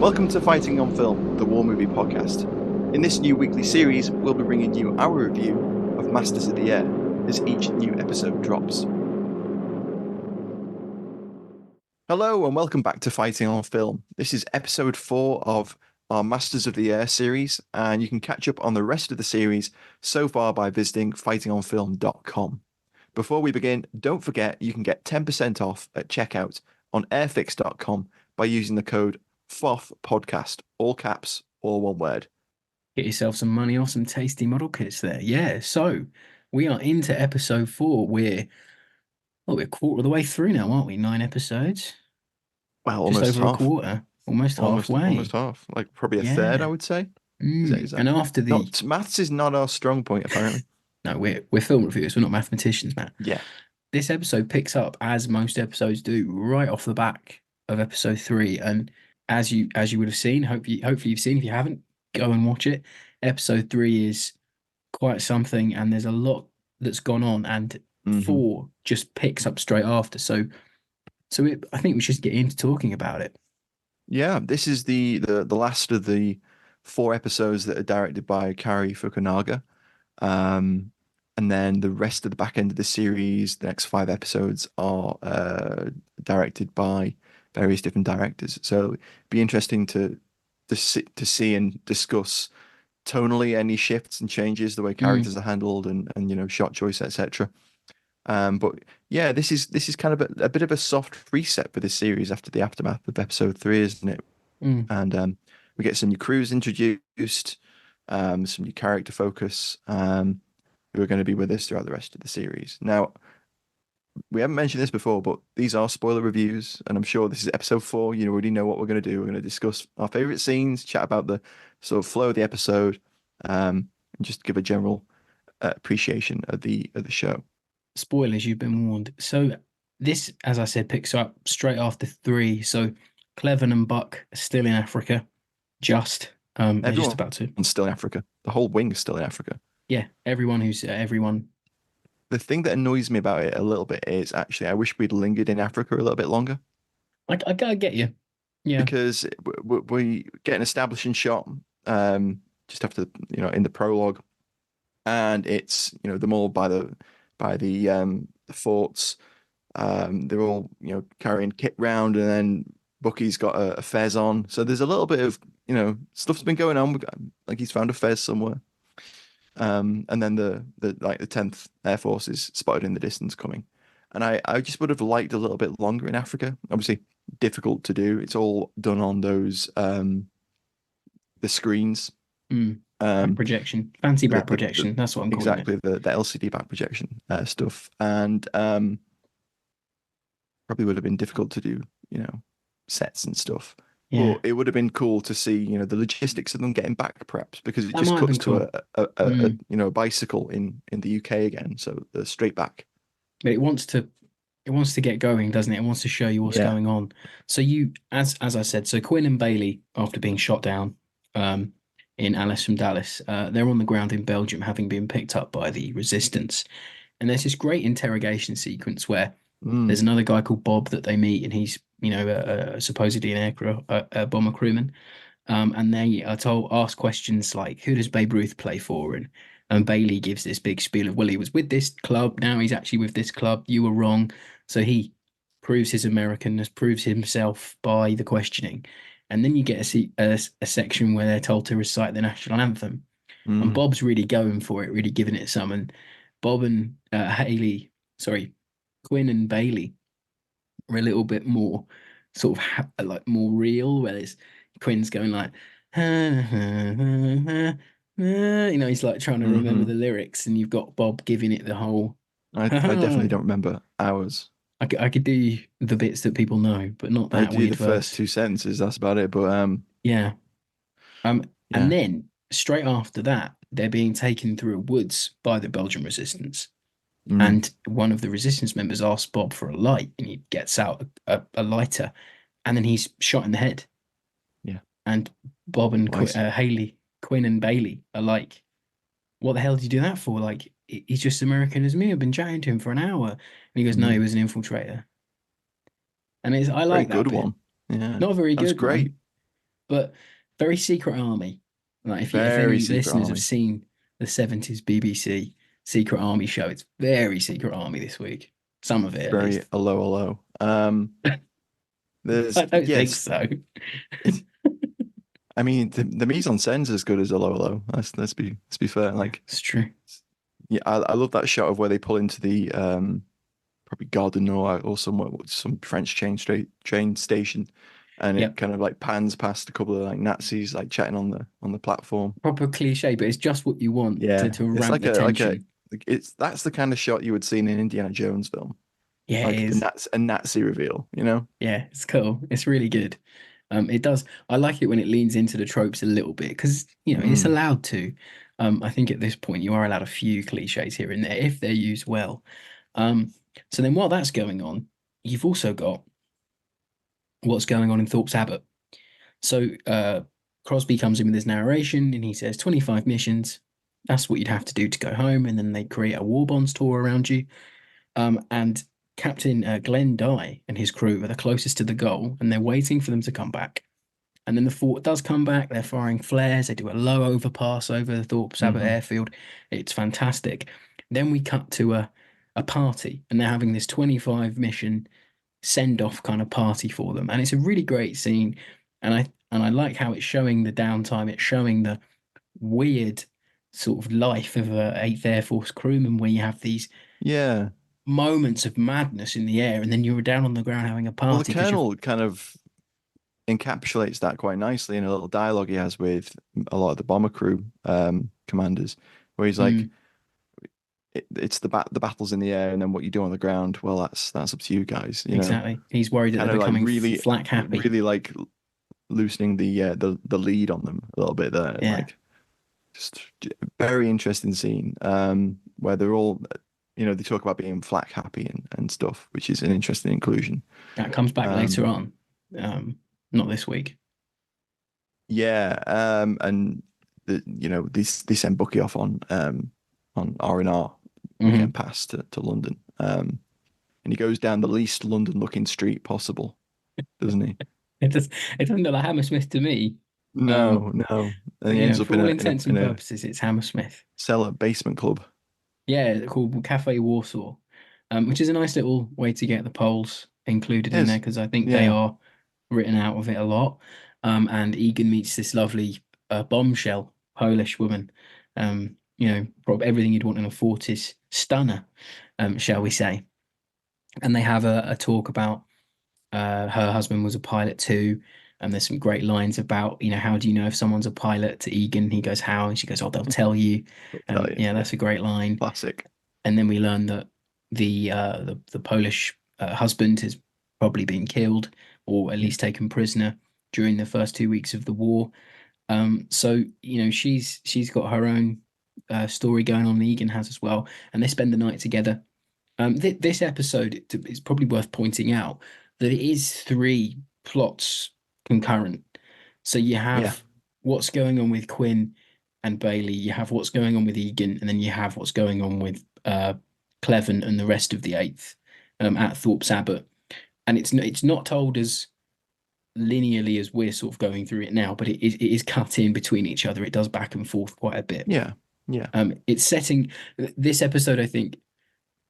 Welcome to Fighting on Film, the War Movie Podcast. In this new weekly series, we'll be bringing you our review of Masters of the Air as each new episode drops. Hello and welcome back to Fighting on Film. This is episode 4 of our Masters of the Air series, and you can catch up on the rest of the series so far by visiting fightingonfilm.com. Before we begin, don't forget you can get 10% off at checkout on airfix.com by using the code FOF podcast, all caps, all one word. Get yourself some money off some tasty model kits there. Yeah, so we are into episode 4. We're a quarter of the way through now, aren't we? 9 episodes. Well, Just almost over a half. quarter. Almost Almost halfway. half. Like probably a third, I Yeah. would say. Is that And after the not maths is not our strong point, apparently. no, we're film reviewers, we're not mathematicians, Matt. Yeah. This episode picks up as most episodes do, right off the back of episode 3. And as you would have seen, hopefully you've seen. If you haven't, go and watch it. Episode 3 is quite something, and there's a lot that's gone on, and 4 just picks up straight after. So I think we should get into talking about it. Yeah, this is the last of the 4 episodes that are directed by Kari Fukunaga. And then the rest of the back end of the series, the next 5 episodes are directed by various different directors. So it'd be interesting to see and discuss tonally any shifts and changes, the way characters are handled, and shot choice, etc. But yeah, this is kind of a bit of a soft reset for this series after the aftermath of episode 3, isn't it? And we get some new crews introduced, some new character focus, who are going to be with us throughout the rest of the series. Now, we haven't mentioned this before, but these are spoiler reviews, and I'm sure this is episode 4. You already know what we're going to do. We're going to discuss our favorite scenes, chat about the sort of flow of the episode, and just give a general appreciation of the show. Spoilers, you've been warned. So this, as I said, picks up straight after 3. So Cleven and Buck are still in Africa. They're just about to. Everyone's still in Africa. The whole wing is still in Africa. Yeah, everyone. The thing that annoys me about it a little bit is actually I wish we'd lingered in Africa a little bit longer. I get you. Yeah. Because we get an establishing shot just after in the prologue, and it's them all by the forts. They're all carrying kit round, and then Bucky's got a fez on. So there's a little bit of stuff's been going on. Like he's found a fez somewhere. And then the 10th Air Force is spotted in the distance coming. And I just would have liked a little bit longer in Africa. Obviously, difficult to do. It's all done on those the screens. Back projection. Fancy back projection. That's what I'm calling exactly, it. the LCD back projection stuff. And probably would have been difficult to do, sets and stuff. Yeah. But it would have been cool to see, the logistics of them getting back, perhaps, because it That just might have cuts been to cool. a bicycle in the UK again, so the straight back. But it wants to get going, doesn't it? It wants to show you what's going on. So you, as I said, so Quinn and Bailey, after being shot down in Alice from Dallas, they're on the ground in Belgium, having been picked up by the resistance. And there's this great interrogation sequence where there's another guy called Bob that they meet, and he's supposedly an aircraft a bomber crewman. And they are asked questions like, who does Babe Ruth play for? And Bailey gives this big spiel of, well, he was with this club, now he's actually with this club, you were wrong. So he proves his Americanness, proves himself by the questioning. And then you get a section where they're told to recite the national anthem. And Bob's really going for it, really giving it some. And Bob and Quinn and Bailey are a little bit more sort of like more real, where Quinn's going like, he's like trying to remember the lyrics, and you've got Bob giving it the whole. I definitely don't remember ours. I could do the bits that people know, but not that I do weird the verse. first 2 sentences. That's about it. But yeah. And then straight after that, they're being taken through woods by the Belgian resistance. And one of the resistance members asks Bob for a light, and he gets out a lighter, and then he's shot in the head. Yeah. And Bob and Quinn and Bailey are like, what the hell did you do that for? Like, he's just American as me. I've been chatting to him for an hour. And he goes, no, he was an infiltrator. And I like that good bit. one. Yeah. Not a very good great. one. but very Secret Army. Like if Very any Secret listeners have Army. seen the 70s BBC Secret Army show, it's very Secret Army this week. Some of it at Very least. hello hello. I There's don't think yes, so. it, I mean the mise en scene's as good as hello hello. Let's be fair. Yeah, Like it's true. yeah, I love that shot of where they pull into the probably garden or somewhere some French train station, and it Yep. kind of like pans past a couple of like Nazis like chatting on the platform. Proper cliche, but it's just what you want Yeah, to it's ramp the tension. it's that's the kind of shot you would see in an Indiana Jones film, Yeah, it like is. A Nazi reveal, you know? Yeah, it's cool. It's really good. It does. I like it when it leans into the tropes a little bit because it's Mm, allowed to. I think at this point you are allowed a few cliches here and there if they're used well. So then while that's going on, you've also got what's going on in Thorpe's Abbot. So Crosby comes in with his narration and he says 25 missions. That's what you'd have to do to go home, and then they create a war bonds tour around you. And Captain Glenn Dye and his crew are the closest to the goal, and they're waiting for them to come back. And then the fort does come back. They're firing flares. They do a low overpass over the Thorpe Abbot hmm. airfield. It's fantastic. Then we cut to a party, and they're having this 25 mission send off kind of party for them, and it's a really great scene. And I like how it's showing the downtime. It's showing the weird sort of life of a Eighth Air Force crewman, where you have these Yeah. moments of madness in the air, and then you're down on the ground having a Well, the party because you're Colonel kind of encapsulates that quite nicely in a little dialogue he has with a lot of the bomber crew commanders, where he's like, mm, it's the battles in the air, and then what you do on the ground. Well, that's up to you guys, you know. exactly. He's worried that they're Kind of like becoming flak happy. really like loosening the lead on them a little bit there, and Yeah, like just very interesting scene where they're all, they talk about being flak happy and stuff, which is an interesting inclusion. that comes back later Um, on. Not this week. yeah, and they send Bucky off on R&R, Hmm. getting past to London, and he goes down the least London looking street possible, doesn't he? It does. It doesn't look like Hammersmith to me. Um, No, no, and but he ends up for in all a intents and in a purposes, it's Hammersmith. cellar basement club. Yeah, called Cafe Warsaw, which is a nice little way to get the Poles included It in there is, because I think they yeah, are written out of it a lot. And Egan meets this lovely bombshell Polish woman. Probably everything you'd want in a Fortis stunner, shall we say. And they have a talk about her husband was a pilot too. And there's some great lines about, how do you know if someone's a pilot to Egan? He goes, how? And she goes, oh, they'll tell you. I'll tell you, Yeah, yeah, that's a great line. classic. And then we learn that the Polish husband has probably been killed or at Yeah, least taken prisoner during the first 2 weeks of the war. So she's got her own story going on. Egan has as well, and they spend the night together. This episode is probably worth pointing out that it is three plots concurrent. So you yeah, have what's going on with Quinn and Bailey, you have what's going on with Egan, and then you have what's going on with Cleven and the rest of the Eighth at Thorpe's Abbot. And it's not told as linearly as we're sort of going through it now, but it is cut in between each other. It does back and forth quite a bit. yeah, yeah, It's setting this episode, I think,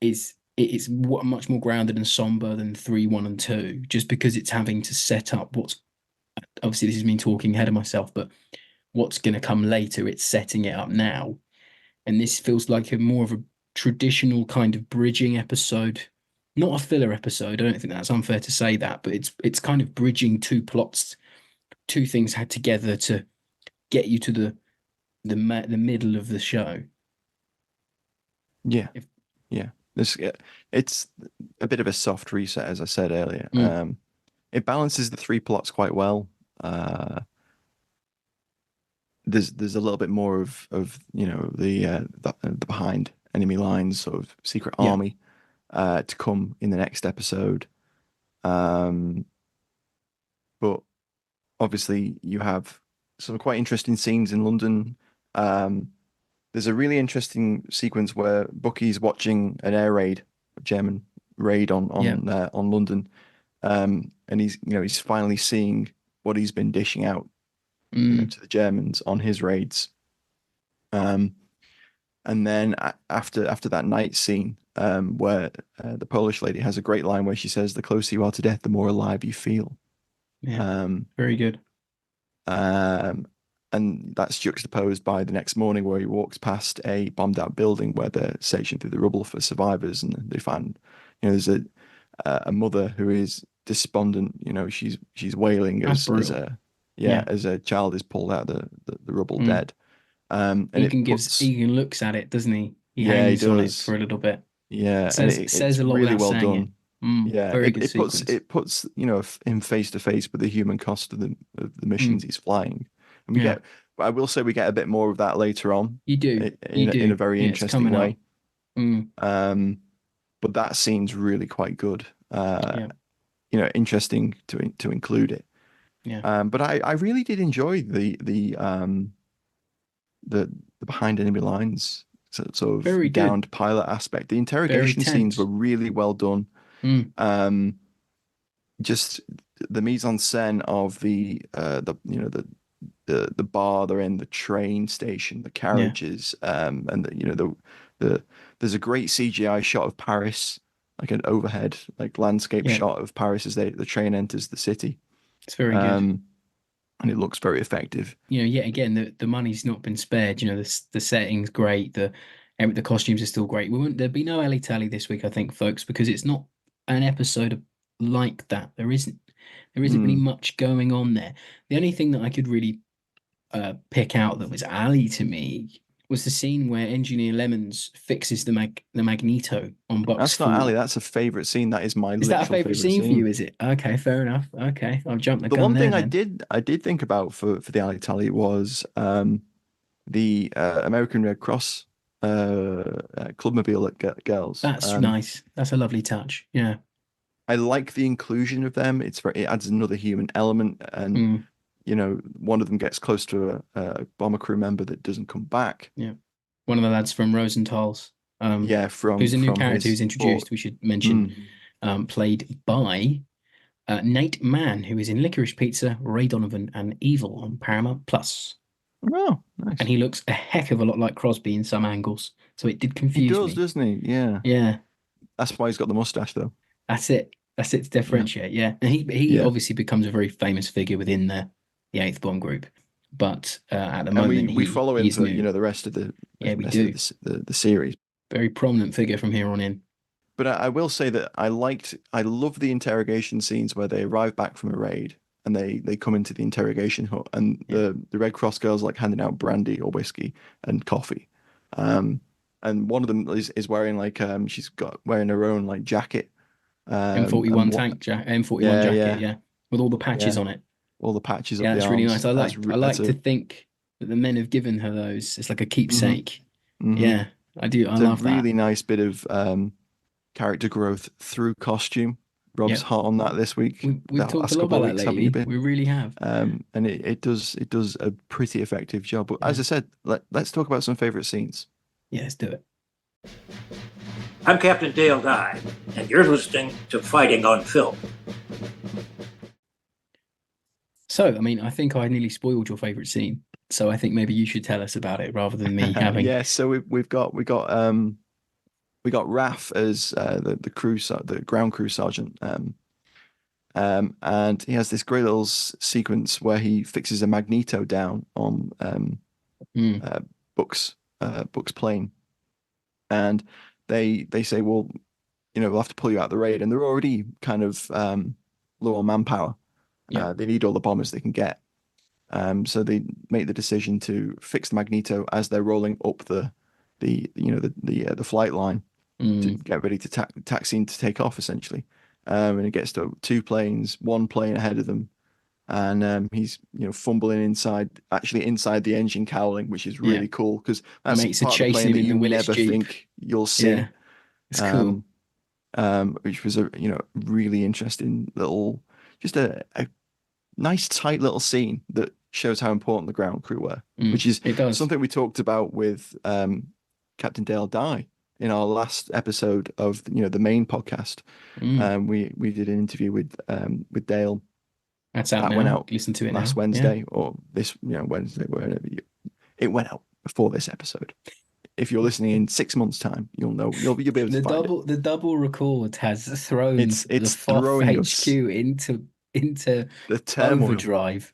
it's much more grounded and somber than three, one, and two, just because it's having to set up what's obviously this is me talking ahead of myself, but what's going to come later. It's setting it up now, and this feels like a more of a traditional kind of bridging episode, not a filler episode. I don't think that's unfair to say that, but it's kind of bridging two plots, two things had together to get you to the middle of the show. yeah, If, yeah. It's a bit of a soft reset, as I said earlier. mm, It balances the three plots quite well. There's a little bit more of the behind enemy lines sort of secret yeah, army to come in the next episode. Um, but obviously you have some quite interesting scenes in London. Um, there's a really interesting sequence where Bucky's watching an air raid, a German raid yeah, on London, and he's finally seeing what he's been dishing out Mm, to the Germans on his raids. Um, and then after that night scene, where the Polish lady has a great line where she says, "The closer you are to death, the more alive you feel." yeah, Um, very good. um, and that's juxtaposed by the next morning where he walks past a bombed out building where they're searching through the rubble for survivors, and they find, there's a mother who is despondent. She's wailing That's as brutal. a Yeah. as a child is pulled out of the rubble Mm. dead. And it puts Egan looks at it, doesn't he? He yeah, he hangs on it for does. a little bit. Yeah, and Says it's a lot really without well saying it. done. Mm, Yeah, very it, good it puts sequence. it puts him face to face with the human cost of the missions Mm, he's flying, and yeah, I will say we get a bit more of that later on you do. You in a do. very Yeah, it's interesting coming up. way. Mm, Um, but that scene's really quite good. yeah, Interesting to include it. yeah. But I really did enjoy the behind enemy lines sort of Very good. downed pilot aspect. The Very interrogation scenes were tense. really well done. Mm, Um, just the mise en scène of the bar they're in, the train station, the yeah, carriages, and the there's a great CGI shot of Paris, like an overhead like landscape yeah. shot of Paris as the train enters the city, It's very good. um, and it looks very effective. Yet again, the money's not been spared. The setting's great. The costumes are still great. There'll be no Ellie Tally this week, I think, folks, because it's not an episode like that. There isn't really Mm. much going on there. The only thing that I could really pick out that was Ali to me was the scene where Engineer Lemons fixes the magneto on Buck's That's not Ali. fool. That's a favorite scene. That is my Is that a literal favorite favorite scene for you? scene. Is it? Okay, fair enough. Okay, I've jumped the The gun one there thing then. I did think about for the Ali Tally was the American Red Cross clubmobile girls. That's nice. That's a lovely touch. Yeah. I like the inclusion of them. It adds another human element, and Mm, one of them gets close to a bomber crew member that doesn't come back. yeah. One of the lads from Rosenthal's, Yeah, who's a new from character his who's or introduced, we should mention, mm. played by Nate Mann, who is in Licorice Pizza, Ray Donovan, and Evil on Paramount Plus. Oh, And nice. he looks a heck of a lot like Crosby in some angles, so it did He confuse does, me. doesn't he? Yeah, Yeah, that's why he's got the mustache, though. that's it. That's it to Yeah, differentiate. Yeah, and he yeah. obviously becomes a very famous figure within the Eighth Bomb Group, but at the And moment we he follow him he's for new. the rest of Yeah, we rest of do. the series. Very prominent figure from here on in. But I will say that I love the interrogation scenes where they arrive back from a raid and they come into the interrogation hut, and Yeah, the Red Cross girls like handing out brandy or whiskey and coffee. Um, and one of them is wearing like she's got wearing her own like jacket. And M41 what M41 yeah, jacket. yeah, Yeah, with all the patches yeah, on it. all the patches up Yeah, the that's really arms. nice. I That's like I that's like to a think that the men have given her those. It's like a hmm keepsake. hmm Yeah, I do. I it's a love that. really nice bit of character growth through costume. Rob's Yeah, hot on that this week, we've the talked a last lot couple about of that weeks, haven't you lately. been? We really have. And it does a pretty effective job. But Yeah, as I said, let's talk about some favorite scenes. yeah. Let's do it. I'm Captain Dale Dye, and you're listening to Fighting on Film. So, I mean, I think I nearly spoiled your favorite scene. So I think maybe you should tell us about it rather than me having. Yeah, so we got Raf as the ground crew sergeant. And he has this great little sequence where he fixes a magneto down on Mm, uh, Book's plane, and they say, well, we'll have to pull you out of the raid, and they're already kind of low on manpower. yeah. They need all the bombers they can get. So they make the decision to fix the magneto as they're rolling up the flight line to Mm, get ready to taxi to take off essentially. And it gets to two planes, one plane ahead of them, and he's fumbling actually inside the engine cowling, which is yeah. really cool because that's Mates are part of the chasing plane him that in you the Willis never Jeep. think you'll Yeah, see. it's cool. Um, which was a really interesting little, just a nice tight little scene that shows how important the ground crew were, which is It does. something we talked about with Captain Dale Dye in our last episode of the main podcast. Mm, We did an interview with Dale That's out That went now. out Listen to it last now. Yeah. Wednesday or this, Wednesday, wherever it went out before this episode. If you're listening in 6 months' time, you'll know you'll be able to find it. The double record has thrown the It's FOF throwing us HQ into the turmoil. overdrive.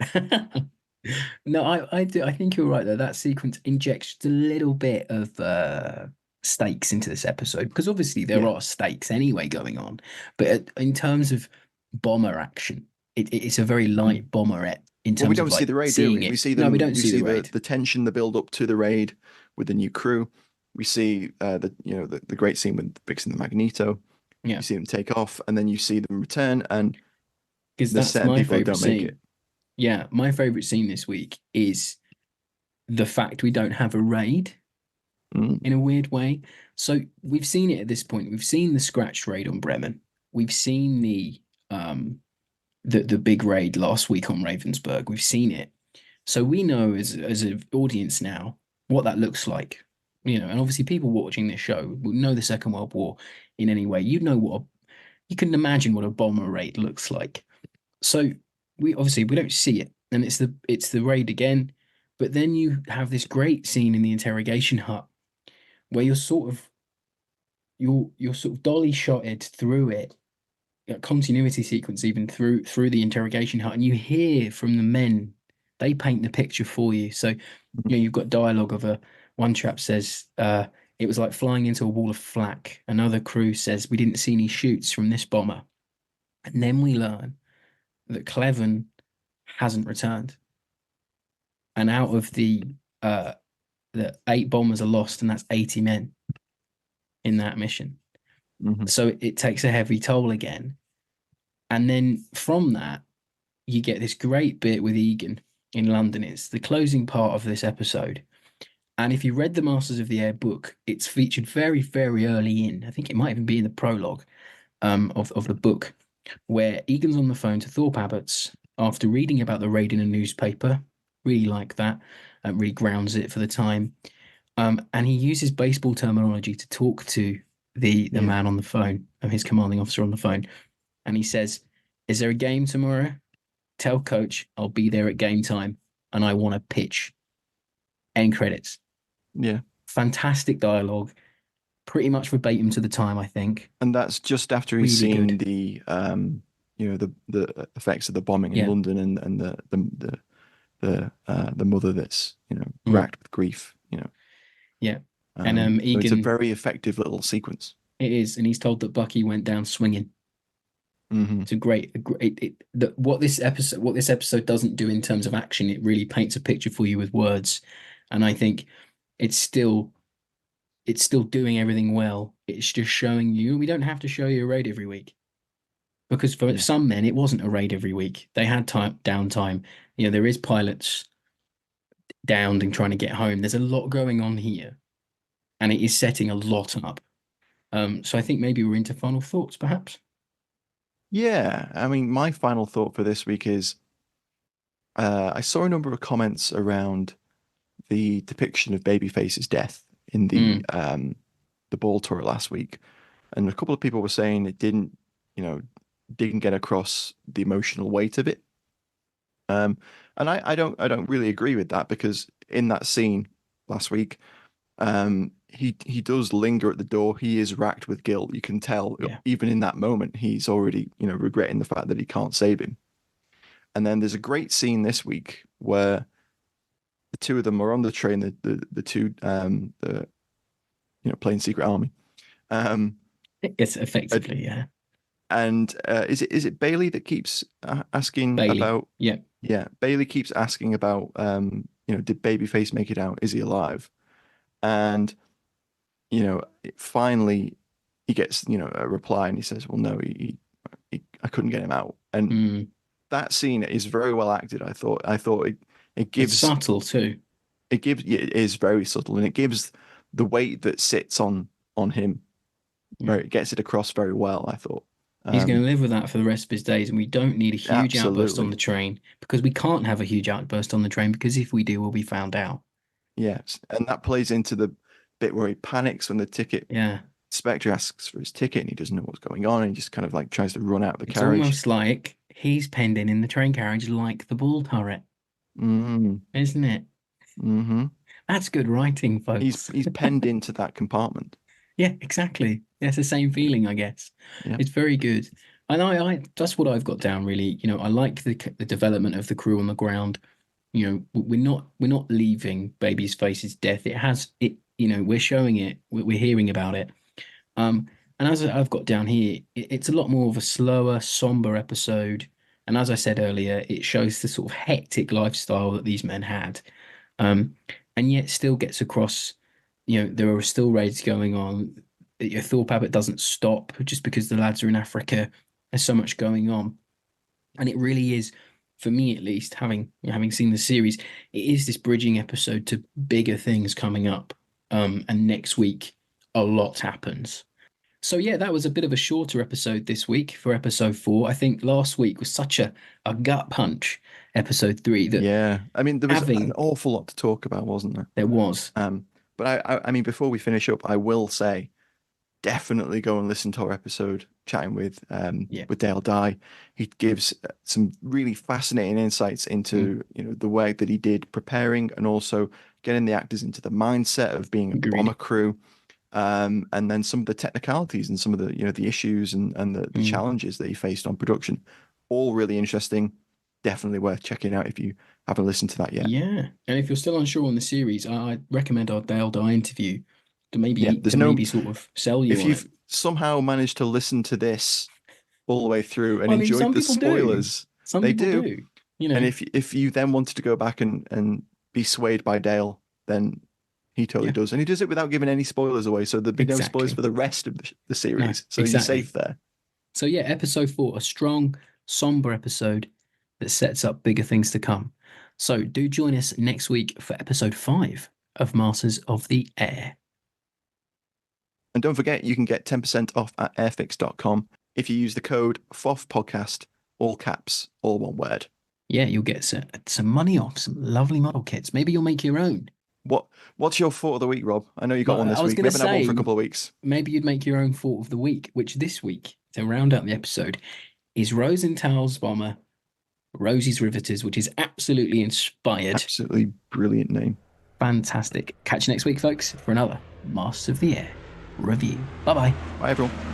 No, I do. I think you're right though. That sequence injects just a little bit of stakes into this episode because obviously there Yeah. are stakes anyway going on. But in terms of bomber action, it's a very light bomberette in Well, we terms of don't see like the raid, do seeing we? We it. see No, we them. don't We see see the raid. the tension, the build up to the raid with the new crew. We see the great scene with fixing the Magneto. Yeah, You see them take off, and then you see them return, and because there's that's certain my people who favorite don't make it. scene. Yeah, my favorite scene this week is the fact we don't have a raid Mm, in a weird way. So we've seen it at this point. We've seen the scratch raid on Bremen. We've seen um the big raid last week on Ravensburg. We've seen it. So we know as an audience now what that looks like. And obviously people watching this show will know the Second World War in any way. You know you can imagine what a bomber raid looks like. So we don't see it, and it's the raid again. But then you have this great scene in the interrogation hut where you're sort of dolly shotted through it, a continuity sequence even through the interrogation hut, and you hear from the men. They paint the picture for you. So you've got dialogue of one chap says it was like flying into a wall of flak. Another crew says we didn't see any shoots from this bomber, and then we learn that Cleven hasn't returned, and out of the 8 bombers are lost, and that's 80 men in that mission. mhm. So it takes a heavy toll again. And then from that, you get this great bit with Egan in London. It's the closing part of this episode. And if you read the Masters of the Air book, it's featured very, very early in. I think it might even be in the prologue of the book, where Egan's on the phone to Thorpe Abbots after reading about the raid in a newspaper. Really like that. Really grounds it for the time. And he uses baseball terminology to talk to the Yeah. man on the phone, his commanding officer on the phone. And he says, "Is there a game tomorrow? Tell coach I'll be there at game time and I want to pitch." End credits. Yeah. Fantastic dialogue. Pretty much verbatim to the time, I think. And that's just after he's Really seen good. the effects of the bombing in Yeah. London and the mother that's racked with grief. Yeah. And So it's a Egan, very effective little sequence. it is, and he's told that Bucky went down swinging. Hmm. It's a great what this episode doesn't do in terms of action, it really paints a picture for you with words. And I think it's still doing everything well. It's just showing you we don't have to show you a raid every week. Because for some men it wasn't a raid every week. They had downtime. There is pilots downed and trying to get home. There's a lot going on here. And it is setting a lot up. So I think maybe we're into final thoughts, perhaps. Yeah, I mean, my final thought for this week is I saw a number of comments around the depiction of Babyface's death in the ball tour last week, and a couple of people were saying it didn't get across the emotional weight of it. And I don't really agree with that because in that scene last week, he does linger at the door. He is racked with guilt. You can tell even in that moment he's already regretting the fact that he can't save him. And then there's a great scene this week where the two of them are on the train. The two playing Secret Army. It's effectively, yeah. And is it Bailey that keeps asking Bailey. about? Yeah. Bailey keeps asking about did Babyface make it out? Is he alive? And finally he gets a reply and he says, well, no, I couldn't get him out. And that scene is very well acted. I thought it gives it's subtle too. It is very subtle, and it gives the weight that sits on him. It gets it across very well, I thought. He's going to live with that for the rest of his days, and we don't need a huge outburst on the train because we can't have a huge outburst on the train because if we do, we'll be found out. Yes, and that plays into the bit where he panics when the ticket. Yeah. Spectre asks for his ticket and he doesn't know what's going on and he just kind of like tries to run out of the carriage. It's almost like he's penned in the train carriage like the ball turret, isn't it? Mm-hmm. That's good writing, He's folks. penned into that compartment. Yeah, exactly. It's the same feeling, I guess. Yeah. It's very good. And I that's what I've got down really. I like the development of the crew on the ground. We're not leaving Baby's Face's death. We're showing it. We're hearing about it. And as I've got down here, it's a lot more of a slower, somber episode. And as I said earlier, it shows the sort of hectic lifestyle that these men had. Um, and yet still gets across, there are still raids going on. Thorpe Abbott doesn't stop just because the lads are in Africa. There's so much going on. And it really is, for me at least, having seen the series, it is this bridging episode to bigger things coming up. And next week, a lot happens. So yeah, that was a bit of a shorter episode this week for episode 4. I think last week was such a gut punch, episode 3, that Yeah. I mean, there was an having awful lot to talk about, wasn't there? there was. But I mean, before we finish up, I will say, definitely go and listen to our episode chatting with Dale Dye. He gives some really fascinating insights into the work that he did preparing and also getting the actors into the mindset of being a Agreed. bomber crew. And then some of the technicalities and some of the the issues and the challenges that he faced on production. All really interesting. Definitely worth checking out if you haven't listened to that yet. Yeah, and if you're still unsure on the series, I recommend our Dale Dye interview to Yeah, maybe sort of sell you if on you've it. somehow managed to listen to this all the way through and Well, I mean, enjoyed some the people do. spoilers, Some they people do. do. And if you then wanted to go back and be swayed by Dale, then he totally does. And he does it without giving any spoilers away. So there'd be no spoilers Exactly. for the rest of the series. No, So you're exactly. safe there. So yeah, episode 4, a strong, somber episode that sets up bigger things to come. So do join us next week for episode 5 of Masters of the Air. And don't forget, you can get 10% off at airfix.com if you use the code FOFPodcast, all caps, all one word. Yeah, you'll get some money off, some lovely model kits. Maybe you'll make your own. What's your thought of the week, Rob? I know you got one this week. We haven't had one for a couple of weeks. Maybe you'd make your own thought of the week, which this week, to round out the episode, is Rosenthal's Bomber, Rosie's Riveters, which is absolutely inspired. Absolutely brilliant name. Fantastic. Catch you next week, folks, for another Masters of the Air review. Bye-bye. Bye, everyone.